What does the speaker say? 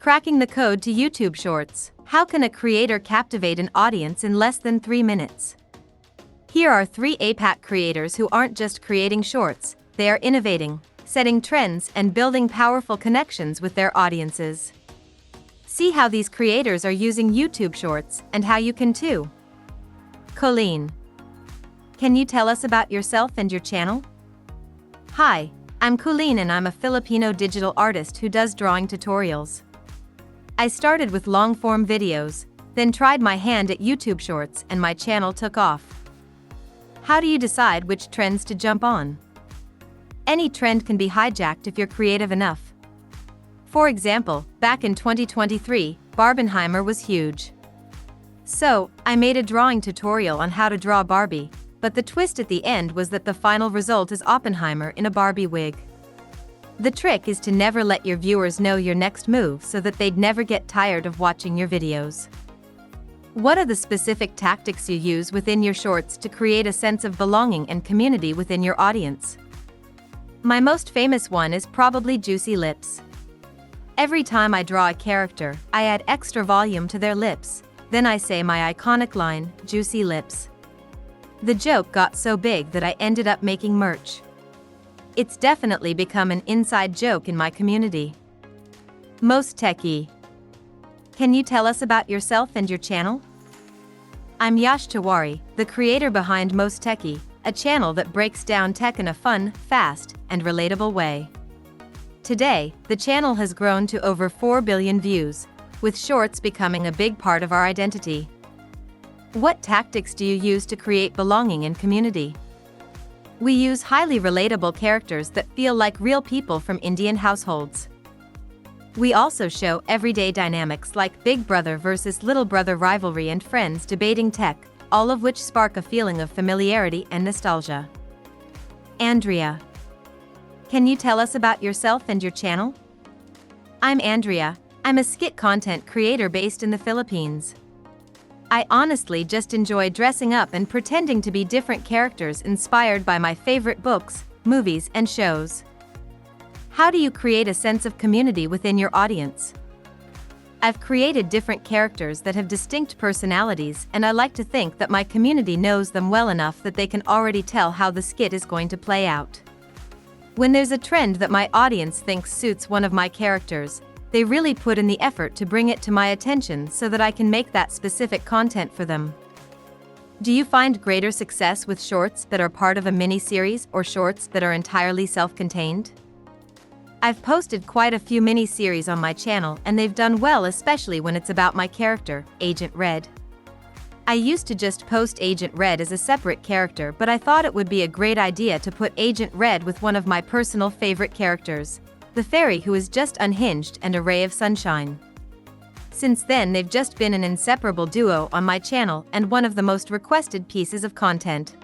Cracking the code to YouTube Shorts. How can a creator captivate an audience in less than 3 minutes? Here are 3 APAC creators who aren't just creating shorts, they are innovating, setting trends, and building powerful connections with their audiences. See how these creators are using YouTube Shorts and how you can too. Colleen. Can you tell us about yourself and your channel? Hi, I'm Colleen and I'm a Filipino digital artist who does drawing tutorials. I started with long-form videos, then tried my hand at YouTube Shorts and my channel took off. How do you decide which trends to jump on? Any trend can be hijacked if you're creative enough. For example, back in 2023, Barbenheimer was huge. So, I made a drawing tutorial on how to draw Barbie, but the twist at the end was that the final result is Oppenheimer in a Barbie wig. The trick is to never let your viewers know your next move so that they'd never get tired of watching your videos. What are the specific tactics you use within your shorts to create a sense of belonging and community within your audience? My most famous one is probably juicy lips. Every time I draw a character, I add extra volume to their lips, then I say my iconic line, juicy lips. The joke got so big that I ended up making merch. It's definitely become an inside joke in my community. Most techie. Can you tell us about yourself and your channel? I'm Yash Tiwari, the creator behind Most Techie, a channel that breaks down tech in a fun, fast, and relatable way. Today, the channel has grown to over 4 billion views, with shorts becoming a big part of our identity. What tactics do you use to create belonging and community? We use highly relatable characters that feel like real people from Indian households. We also show everyday dynamics like big brother versus little brother rivalry and friends debating tech, all of which spark a feeling of familiarity and nostalgia. Andrea. Can you tell us about yourself and your channel? I'm Andrea. I'm a skit content creator based in the Philippines. I honestly just enjoy dressing up and pretending to be different characters inspired by my favorite books, movies, and shows. How do you create a sense of community within your audience? I've created different characters that have distinct personalities, and I like to think that my community knows them well enough that they can already tell how the skit is going to play out. When there's a trend that my audience thinks suits one of my characters, they really put in the effort to bring it to my attention so that I can make that specific content for them. Do you find greater success with shorts that are part of a mini-series or shorts that are entirely self-contained? I've posted quite a few mini-series on my channel and they've done well, especially when it's about my character, Agent Red. I used to just post Agent Red as a separate character, but I thought it would be a great idea to put Agent Red with one of my personal favorite characters, the fairy who is just unhinged and a ray of sunshine. Since then they've just been an inseparable duo on my channel and one of the most requested pieces of content.